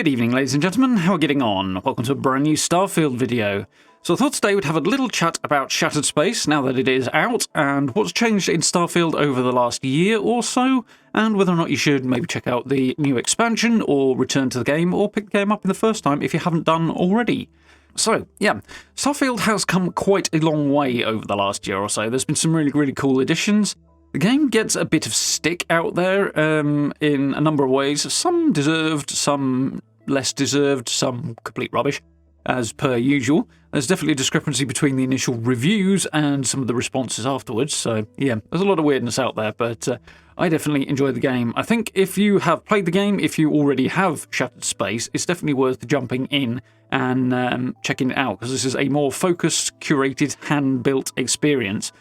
Good evening, ladies and gentlemen. How are we getting on? Welcome to a brand new Starfield video. So I thought today we'd have a little chat about Shattered Space now that it is out, and what's changed in Starfield over the last year or so, and whether or not you should maybe check out the new expansion, or return to the game, or pick the game up in the first time if you haven't done already. So, yeah, Starfield has come quite a long way over the last year or so. There's been some really cool additions. The game gets a bit of stick out there in a number of ways. Some deserved, some less deserved, some complete rubbish, as per usual. There's definitely a discrepancy between the initial reviews and some of the responses afterwards. So, yeah, there's a lot of weirdness out there, but I definitely enjoyed the game. I think if you have played the game, if you already have Shattered Space, it's definitely worth jumping in and checking it out, because this is a more focused, curated, hand-built experience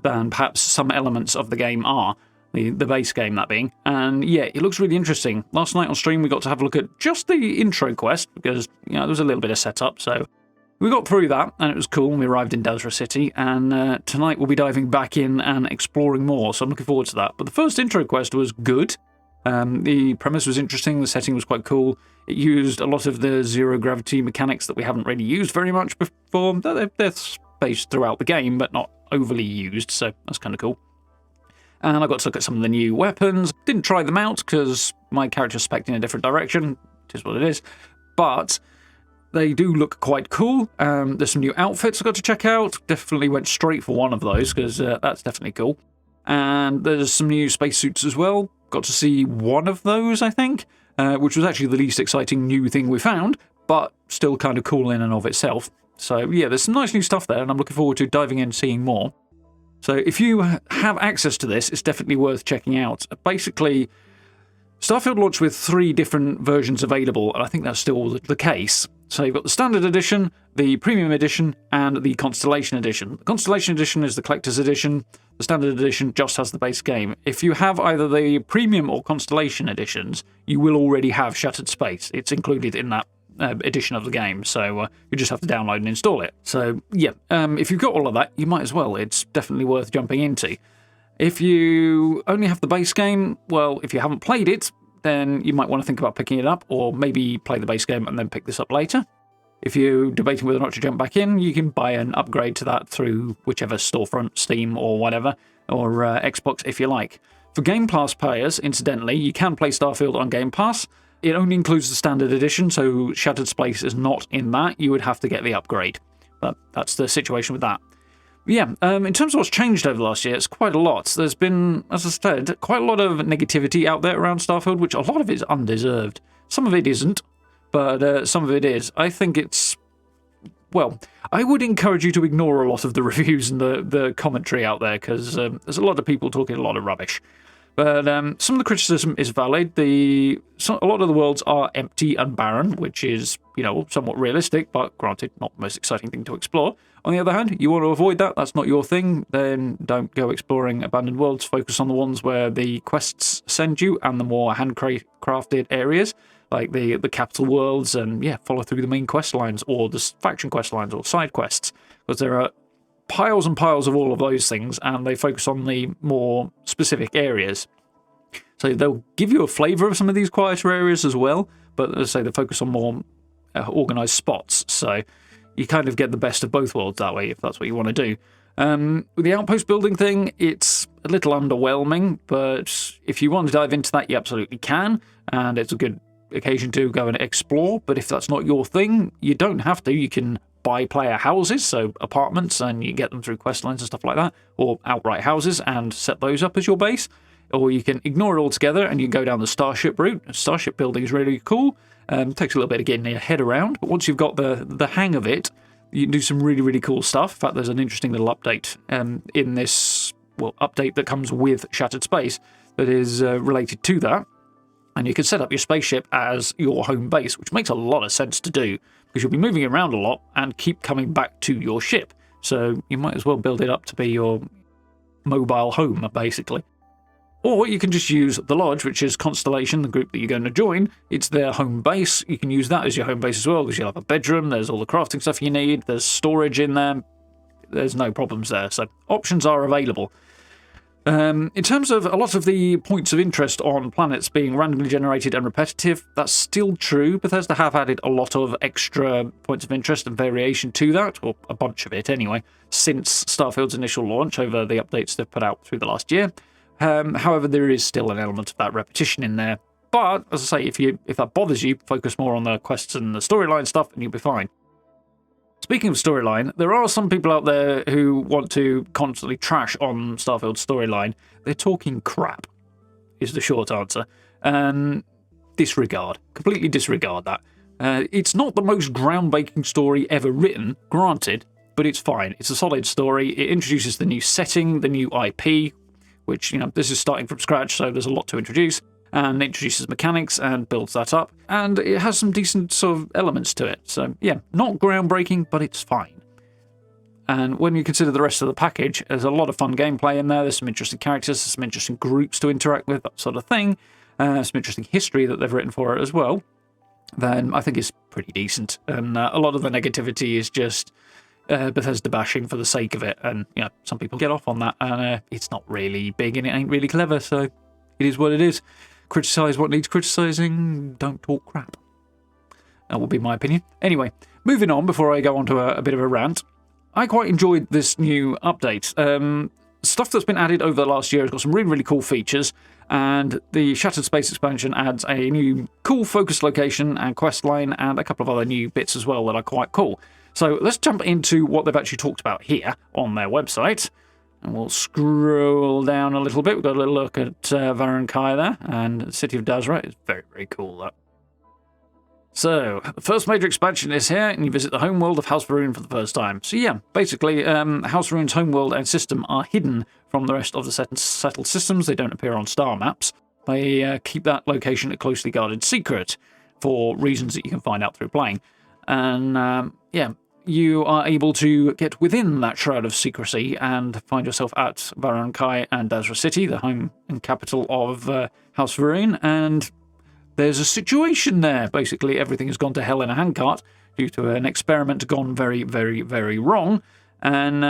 than perhaps some elements of the game are, the base game that being. And yeah, it looks really interesting. Last night on stream we got to have a look at just the intro quest, because there was a little bit of setup, so we got through that and it was cool, and we arrived in Delta City, and tonight we'll be diving back in and exploring more, so I'm looking forward to that. But the first intro quest was good. The premise was interesting, the setting was quite cool. It used a lot of the zero-gravity mechanics that we haven't really used very much before. They're spaced throughout the game, but not overly used, so that's kind of cool. And I got to look at some of the new weapons. Didn't try them out because my character's spec'd in a different direction. It is what it is. But they do look quite cool. There's some new outfits I got to check out. Definitely went straight for one of those, because that's definitely cool. And there's some new spacesuits as well. Got to see one of those, I think, which was actually the least exciting new thing we found, but still kind of cool in and of itself. So yeah, there's some nice new stuff there, and I'm looking forward to diving in and seeing more. So if you have access to this, it's definitely worth checking out. Basically, Starfield launched with 3 different versions available, and I think that's still the case. So you've got the Standard Edition, the Premium Edition, and the Constellation Edition. The Constellation Edition is the Collector's Edition. The Standard Edition just has the base game. If you have either the Premium or Constellation Editions, you will already have Shattered Space. It's included in that edition of the game, so you just have to download and install it. So yeah, if you've got all of that, you might as well. It's definitely worth jumping into. If you only have the base game, well, if you haven't played it, then you might want to think about picking it up, or maybe play the base game and then pick this up later. If you're debating whether or not to jump back in, you can buy an upgrade to that through whichever storefront, Steam or whatever, or Xbox if you like. For Game Pass players, incidentally, you can play Starfield on Game Pass. It only includes the Standard Edition, so Shattered Space is not in that. You would have to get the upgrade. But that's the situation with that. Yeah, in terms of what's changed over the last year, it's quite a lot. There's been, as I said, quite a lot of negativity out there around Starfield, which a lot of it is undeserved. Some of it isn't, but some of it is. I think it's... Well, I would encourage you to ignore a lot of the reviews and the commentary out there, because there's a lot of people talking a lot of rubbish. But some of the criticism is valid. A lot of the worlds are empty and barren, which is, somewhat realistic, but granted, not the most exciting thing to explore. On the other hand, you want to avoid that, that's not your thing, then don't go exploring abandoned worlds. Focus on the ones where the quests send you, and the more handcrafted areas, like the capital worlds, and yeah, follow through the main quest lines, or the faction quest lines, or side quests, because there are piles and piles of all of those things, and they focus on the more specific areas. So they'll give you a flavour of some of these quieter areas as well, but as I say, they focus on more organised spots, so you kind of get the best of both worlds that way, if that's what you want to do. With the outpost building thing, it's a little underwhelming, but if you want to dive into that, you absolutely can, and it's a good occasion to go and explore. But if that's not your thing, you don't have to. You can buy player houses, so apartments, and you get them through quest lines and stuff like that, or outright houses and set those up as your base. Or you can ignore it altogether and you can go down the starship route. Starship building is really cool. Takes a little bit of getting your head around, but once you've got the hang of it, you can do some really cool stuff. In fact, there's an interesting little update in this update that comes with Shattered Space that is related to that. And you can set up your spaceship as your home base, which makes a lot of sense to do, because you'll be moving around a lot and keep coming back to your ship. So you might as well build it up to be your mobile home, basically. Or you can just use the Lodge, which is Constellation, the group that you're going to join. It's their home base. You can use that as your home base as well, because you'll have a bedroom, there's all the crafting stuff you need, there's storage in there. There's no problems there, so options are available. In terms of a lot of the points of interest on planets being randomly generated and repetitive, that's still true. Bethesda have added a lot of extra points of interest and variation to that, or a bunch of it anyway, since Starfield's initial launch over the updates they've put out through the last year. However, there is still an element of that repetition in there. But, as I say, if that bothers you, focus more on the quests and the storyline stuff and you'll be fine. Speaking of storyline, there are some people out there who want to constantly trash on Starfield's storyline. They're talking crap, is the short answer. Completely disregard that. It's not the most groundbreaking story ever written, granted, but it's fine. It's a solid story. It introduces the new setting, the new IP, which, this is starting from scratch, so there's a lot to introduce. And introduces mechanics and builds that up. And it has some decent sort of elements to it. So, yeah, not groundbreaking, but it's fine. And when you consider the rest of the package, there's a lot of fun gameplay in there. There's some interesting characters, there's some interesting groups to interact with, that sort of thing. Some interesting history that they've written for it as well. Then I think it's pretty decent. And a lot of the negativity is just Bethesda bashing for the sake of it. And, some people get off on that. And it's not really big and it ain't really clever. So it is what it is. Criticise what needs criticising, don't talk crap. That would be my opinion. Anyway, moving on before I go on to a bit of a rant. I quite enjoyed this new update. Stuff that's been added over the last year has got some really, really cool features, and the Shattered Space expansion adds a new cool focus location and quest line and a couple of other new bits as well that are quite cool. So let's jump into what they've actually talked about here on their website. And we'll scroll down a little bit. We've got a little look at Varan Kai there, and the city of Dazra. It's very, very cool, that. So, the first major expansion is here, and you visit the homeworld of House Varun for the first time. So yeah, basically, House Varun's homeworld and system are hidden from the rest of the settled systems. They don't appear on star maps. They keep that location a closely guarded secret for reasons that you can find out through playing. And, you are able to get within that shroud of secrecy and find yourself at Varan Kai and Dazra City, the home and capital of House Varun, and there's a situation there. Basically, everything has gone to hell in a handcart due to an experiment gone very, very, very wrong, and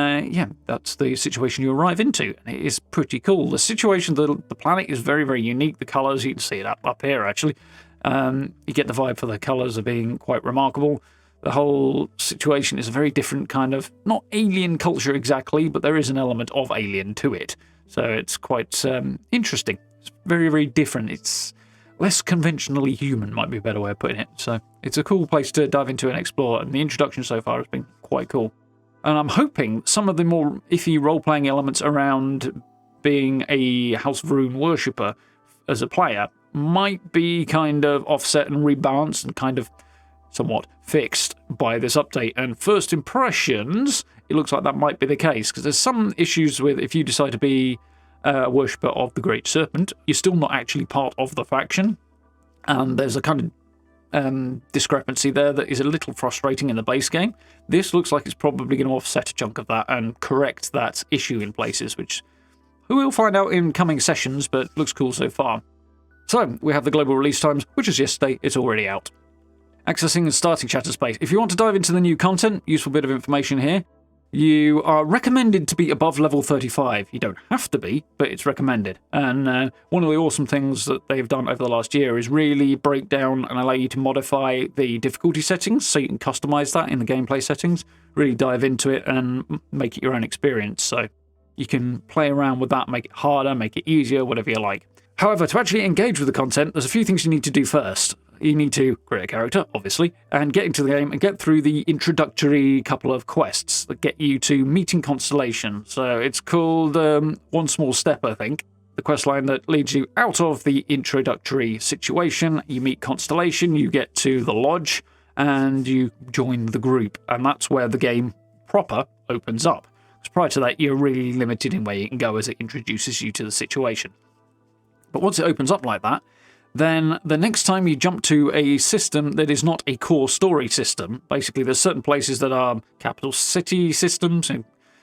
that's the situation you arrive into, and it is pretty cool. The situation, the planet is very, very unique. The colours, you can see it up here, actually. You get the vibe for the colours of being quite remarkable. The whole situation is a very different kind of, not alien culture exactly, but there is an element of alien to it. So it's quite interesting. It's very, very different. It's less conventionally human, might be a better way of putting it. So it's a cool place to dive into and explore, and the introduction so far has been quite cool. And I'm hoping some of the more iffy role-playing elements around being a House Varun worshipper as a player might be kind of offset and rebalanced and kind of somewhat fixed by this update. And first impressions, it looks like that might be the case, because there's some issues with if you decide to be a worshipper of the Great Serpent, you're still not actually part of the faction. And there's a kind of discrepancy there that is a little frustrating in the base game. This looks like it's probably going to offset a chunk of that and correct that issue in places, which we'll find out in coming sessions, but looks cool so far. So, we have the global release times, which is yesterday. It's already out. Accessing and starting Shattered Space. If you want to dive into the new content, useful bit of information here, you are recommended to be above level 35. You don't have to be, but it's recommended. And one of the awesome things that they've done over the last year is really break down and allow you to modify the difficulty settings so you can customize that in the gameplay settings, really dive into it and make it your own experience. So you can play around with that, make it harder, make it easier, whatever you like. However, to actually engage with the content, there's a few things you need to do first. You need to create a character, obviously, and get into the game and get through the introductory couple of quests that get you to meeting Constellation. So it's called One Small Step, I think. The quest line that leads you out of the introductory situation. You meet Constellation, you get to the lodge, and you join the group. And that's where the game proper opens up. Because prior to that, you're really limited in where you can go as it introduces you to the situation. But once it opens up like that, then the next time you jump to a system that is not a core story system, basically there's certain places that are capital city systems,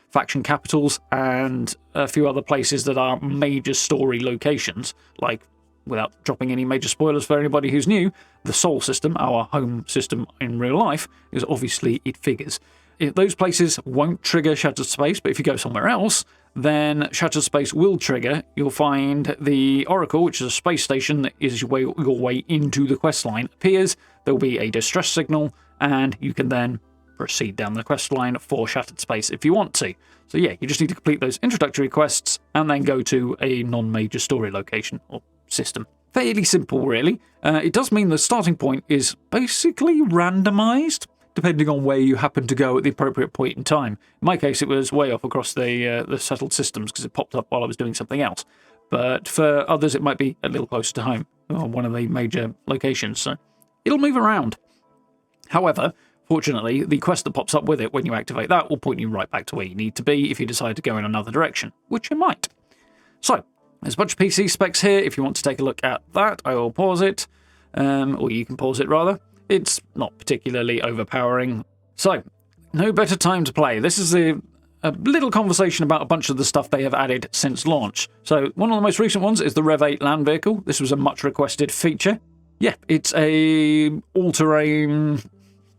faction capitals, and a few other places that are major story locations, like, without dropping any major spoilers for anybody who's new, the Sol system, our home system in real life, is obviously it figures. Those places won't trigger Shattered Space, but if you go somewhere else, then Shattered Space will trigger. You'll find the Oracle, which is a space station that is your way into the quest line, appears. There'll be a distress signal, and you can then proceed down the quest line for Shattered Space if you want to. So yeah, you just need to complete those introductory quests and then go to a non-major story location or system. Fairly simple, really. It does mean the starting point is basically randomized, depending on where you happen to go at the appropriate point in time. In my case, it was way off across the settled systems because it popped up while I was doing something else. But for others, it might be a little closer to home, or one of the major locations, so it'll move around. However, fortunately, the quest that pops up with it when you activate that will point you right back to where you need to be if you decide to go in another direction, which you might. So, there's a bunch of PC specs here. If you want to take a look at that, I will pause it, or you can pause it rather. It's not particularly overpowering. So, no better time to play. This is a little conversation about a bunch of the stuff they have added since launch. So, one of the most recent ones is the Rev 8 land vehicle. This was a much requested feature. Yeah, it's a all-terrain,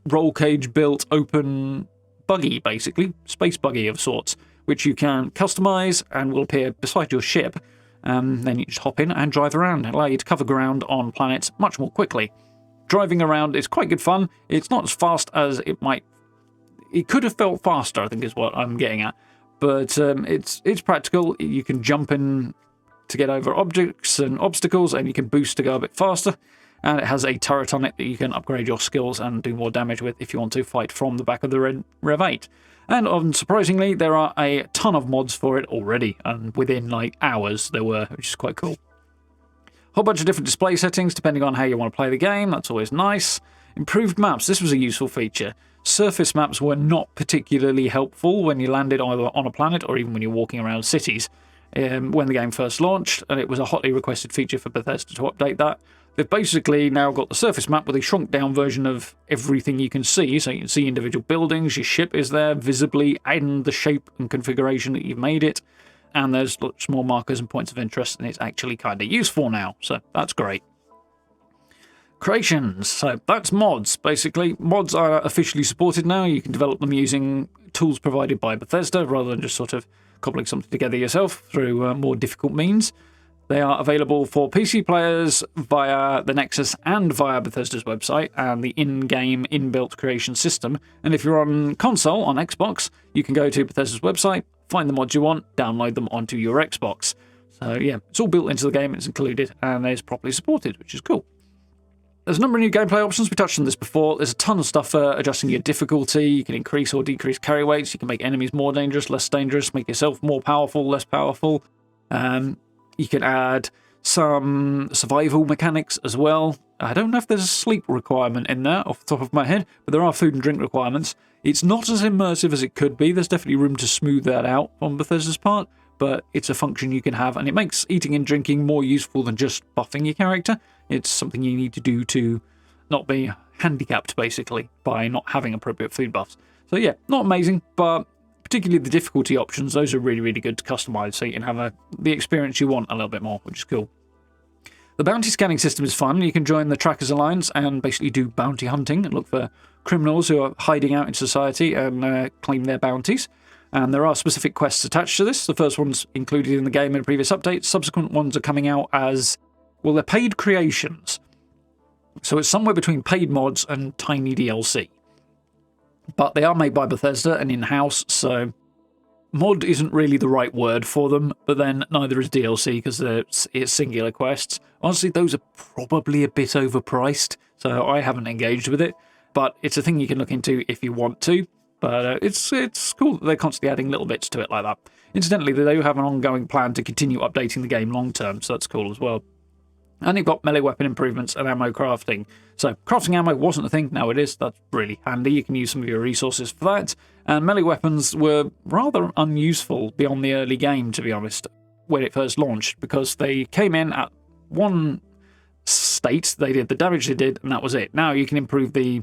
roll cage built open buggy, basically. Space buggy of sorts, which you can customize and will appear beside your ship. Then you just hop in and drive around. It'll allow you to cover ground on planets much more quickly. Driving around is quite good fun. It's not as fast as it might. It could have felt faster, I think is what I'm getting at. But it's practical. You can jump in to get over objects and obstacles, and you can boost to go a bit faster. And it has a turret on it that you can upgrade your skills and do more damage with if you want to fight from the back of the Rev 8. And unsurprisingly, there are a ton of mods for it already, and within like hours there were, which is quite cool. Whole bunch of different display settings depending on how you want to play the game. That's always nice. Improved maps. This was a useful feature. Surface maps were not particularly helpful when you landed either on a planet or even when you're walking around cities when the game first launched, and it was a hotly requested feature for Bethesda to update that. They've basically now got the surface map with a shrunk down version of everything you can see, so you can see individual buildings, your ship is there visibly, and the shape and configuration that you've made it. And there's lots more markers and points of interest, and it's actually kind of useful now, so that's great. Creations, so that's mods, basically. Mods are officially supported now. You can develop them using tools provided by Bethesda, rather than just sort of cobbling something together yourself through more difficult means. They are available for PC players via the Nexus and via Bethesda's website and the in-game inbuilt creation system. And if you're on console, on Xbox, you can go to Bethesda's website, find the mods you want, download them onto your Xbox. So yeah, it's all built into the game, it's included, and it's properly supported, which is cool. There's a number of new gameplay options. We touched on this before. There's a ton of stuff for adjusting your difficulty. You can increase or decrease carry weights. You can make enemies more dangerous, less dangerous, make yourself more powerful, less powerful. You can add some survival mechanics as well. I don't know if there's a sleep requirement in there off the top of my head, but there are food and drink requirements. It's not as immersive as it could be. There's definitely room to smooth that out on Bethesda's part, but it's a function you can have, and it makes eating and drinking more useful than just buffing your character. It's something you need to do to not be handicapped, basically, by not having appropriate food buffs. So yeah, not amazing, but particularly the difficulty options, those are really, really good to customize, so you can have the experience you want a little bit more, which is cool. The bounty scanning system is fun. You can join the Trackers Alliance and basically do bounty hunting and look for criminals who are hiding out in society and claim their bounties. And there are specific quests attached to this. The first one's included in the game in a previous update. Subsequent ones are coming out as, well, they're paid creations. So it's somewhere between paid mods and tiny DLC. But they are made by Bethesda and in-house, so mod isn't really the right word for them, but then neither is DLC because it's singular quests. Honestly, those are probably a bit overpriced, so I haven't engaged with it, but it's a thing you can look into if you want to. But it's cool that they're constantly adding little bits to it like that. Incidentally, they do have an ongoing plan to continue updating the game long term, so that's cool as well. And you've got melee weapon improvements and ammo crafting. So crafting ammo wasn't a thing, now it is. That's really handy. You can use some of your resources for that. And melee weapons were rather unuseful beyond the early game, to be honest, when it first launched, because they came in at one state, they did the damage they did, and that was it. Now you can improve the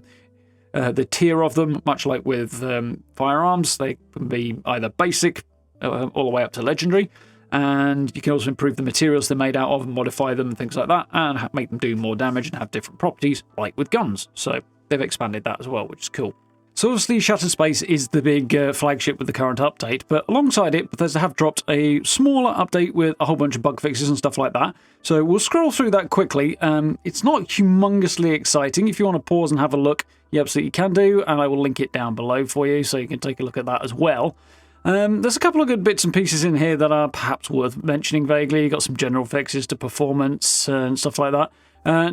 tier of them, much like with firearms. They can be either basic all the way up to legendary, and you can also improve the materials they're made out of and modify them and things like that, and make them do more damage and have different properties, like with guns. So they've expanded that as well, which is cool. So obviously Shattered Space is the big flagship with the current update, but alongside it, Bethesda have dropped a smaller update with a whole bunch of bug fixes and stuff like that. So we'll scroll through that quickly. It's not humongously exciting. If you want to pause and have a look, you absolutely can do, and I will link it down below for you so you can take a look at that as well. There's a couple of good bits and pieces in here that are perhaps worth mentioning vaguely. You've got some general fixes to performance and stuff like that.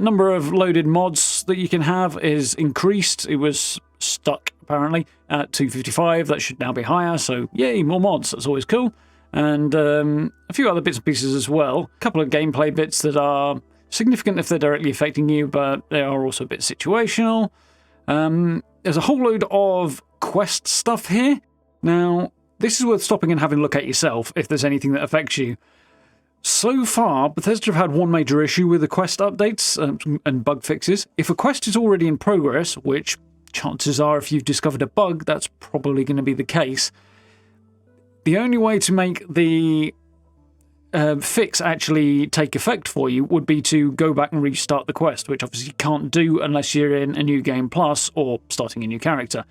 Number of loaded mods that you can have is increased. It was stuck, apparently, at 255. That should now be higher, so yay, more mods. That's always cool. And a few other bits and pieces as well. A couple of gameplay bits that are significant if they're directly affecting you, but they are also a bit situational. There's a whole load of quest stuff here. Now, this is worth stopping and having a look at yourself if there's anything that affects you. So far, Bethesda have had one major issue with the quest updates and bug fixes. If a quest is already in progress, which chances are if you've discovered a bug, that's probably going to be the case, the only way to make the fix actually take effect for you would be to go back and restart the quest, which obviously you can't do unless you're in a New Game Plus or starting a new character.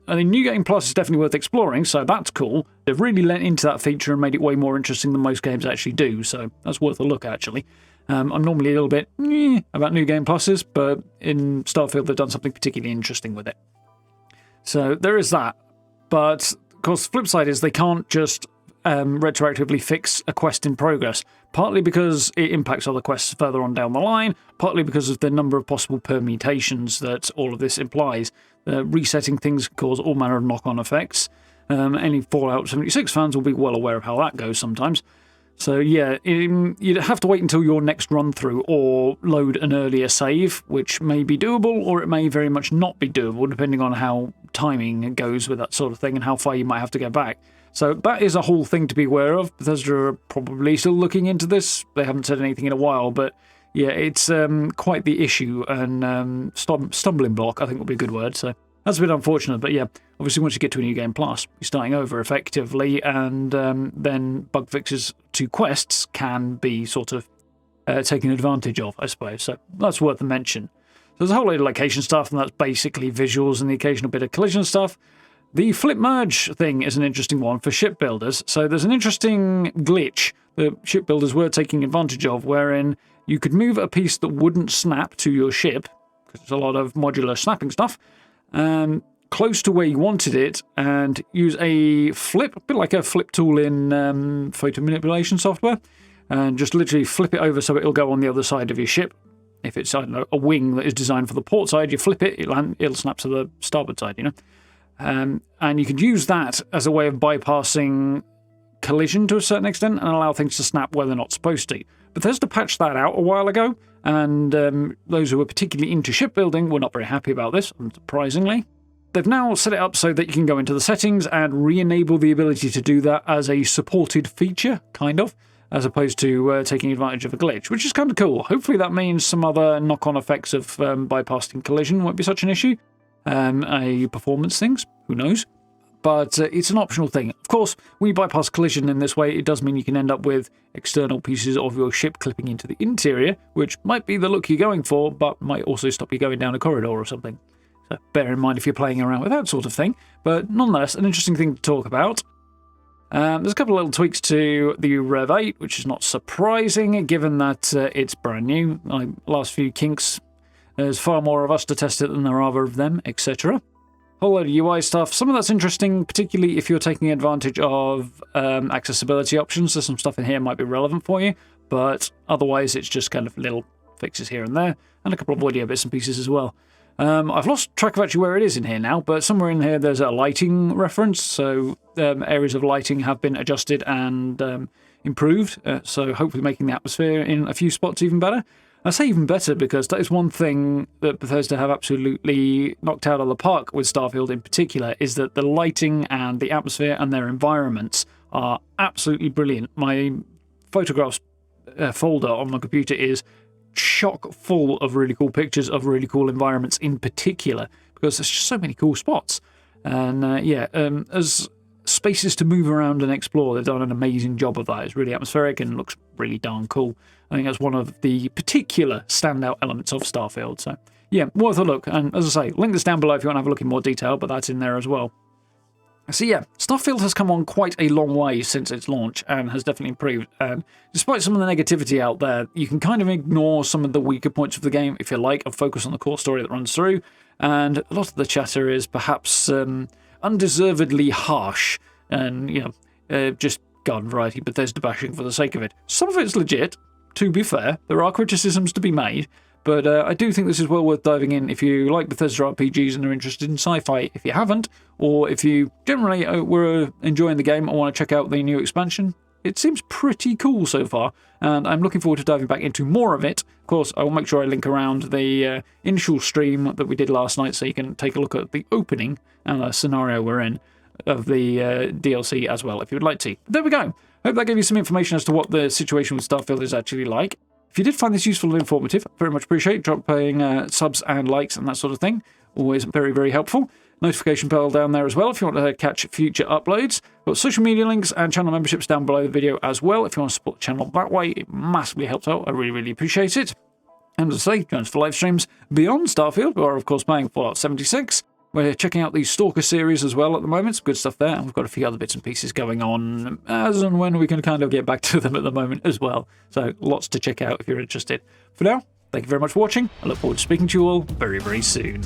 I mean, New Game Plus is definitely worth exploring, so that's cool. They've really lent into that feature and made it way more interesting than most games actually do, so that's worth a look, actually. I'm normally a little bit about New Game Pluses, but in Starfield they've done something particularly interesting with it. So there is that. But, of course, the flip side is they can't just retroactively fix a quest in progress, partly because it impacts other quests further on down the line, partly because of the number of possible permutations that all of this implies. Resetting things cause all manner of knock-on effects. Any Fallout 76 fans will be well aware of how that goes sometimes. So yeah, you'd have to wait until your next run-through or load an earlier save, which may be doable, or it may very much not be doable, depending on how timing goes with that sort of thing and how far you might have to go back. So that is a whole thing to be aware of. Bethesda are probably still looking into this. They haven't said anything in a while, but yeah, it's quite the issue, and stumbling block, I think would be a good word. So that's a bit unfortunate, but yeah, obviously once you get to a New Game Plus, you're starting over effectively, and then bug fixes to quests can be sort of taken advantage of, I suppose. So that's worth a mention. So there's a whole load of location stuff, and that's basically visuals and the occasional bit of collision stuff. The flip merge thing is an interesting one for shipbuilders. So there's an interesting glitch that shipbuilders were taking advantage of, wherein you could move a piece that wouldn't snap to your ship, because there's a lot of modular snapping stuff, close to where you wanted it, and use a flip, a bit like a flip tool in photo manipulation software, and just literally flip it over so it'll go on the other side of your ship. If it's, I don't know, a wing that is designed for the port side, you flip it, it'll snap to the starboard side, you know. And you could use that as a way of bypassing collision to a certain extent and allow things to snap where they're not supposed to. Bethesda patched that out a while ago, and those who were particularly into shipbuilding were not very happy about this, unsurprisingly. They've now set it up so that you can go into the settings and re-enable the ability to do that as a supported feature, kind of, as opposed to taking advantage of a glitch, which is kind of cool. Hopefully that means some other knock-on effects of bypassing collision won't be such an issue. Performance things, who knows? But it's an optional thing. Of course, when you bypass collision in this way, it does mean you can end up with external pieces of your ship clipping into the interior, which might be the look you're going for, but might also stop you going down a corridor or something. So bear in mind if you're playing around with that sort of thing. But nonetheless, an interesting thing to talk about. There's a couple of little tweaks to the Rev 8, which is not surprising, given that it's brand new. Like last few kinks, there's far more of us to test it than there are of them, etc. Whole load of UI stuff. Some of that's interesting, particularly if you're taking advantage of accessibility options. There's some stuff in here might be relevant for you, but otherwise it's just kind of little fixes here and there, and a couple of audio bits and pieces as well. I've lost track of actually where it is in here now, but somewhere in here there's a lighting reference, so areas of lighting have been adjusted and improved, so hopefully making the atmosphere in a few spots even better. I say even better because that is one thing that Bethesda have absolutely knocked out of the park with Starfield in particular, is that the lighting and the atmosphere and their environments are absolutely brilliant. My photographs folder on my computer is chock full of really cool pictures of really cool environments in particular, because there's just so many cool spots. And as spaces to move around and explore, they've done an amazing job of that. It's really atmospheric and looks really darn cool. I think that's one of the particular standout elements of Starfield. So yeah, worth a look. And as I say, link this down below if you want to have a look in more detail, but that's in there as well. So yeah, Starfield has come on quite a long way since its launch and has definitely improved. And despite some of the negativity out there, you can kind of ignore some of the weaker points of the game if you like, and focus on the core story that runs through. And a lot of the chatter is perhaps undeservedly harsh and, just garden variety Bethesda bashing for the sake of it. Some of it's legit, to be fair. There are criticisms to be made. But I do think this is well worth diving in if you like Bethesda RPGs and are interested in sci-fi. If you haven't, or if you generally were enjoying the game and want to check out the new expansion, it seems pretty cool so far, and I'm looking forward to diving back into more of it. Of course, I will make sure I link around the initial stream that we did last night so you can take a look at the opening and the scenario we're in of the DLC as well, if you would like to. But there we go. Hope that gave you some information as to what the situation with Starfield is actually like. If you did find this useful and informative, I very much appreciate dropping subs and likes and that sort of thing. Always very, very helpful. Notification bell down there as well if you want to catch future uploads. Got social media links and channel memberships down below the video as well. If you want to support the channel that way, it massively helps out. I really, really appreciate it. And as I say, join us for live streams beyond Starfield. We are, of course, playing Fallout 76. We're checking out the Stalker series as well at the moment. Some good stuff there. And we've got a few other bits and pieces going on as and when we can kind of get back to them at the moment as well. So lots to check out if you're interested. For now, thank you very much for watching. I look forward to speaking to you all very, very soon.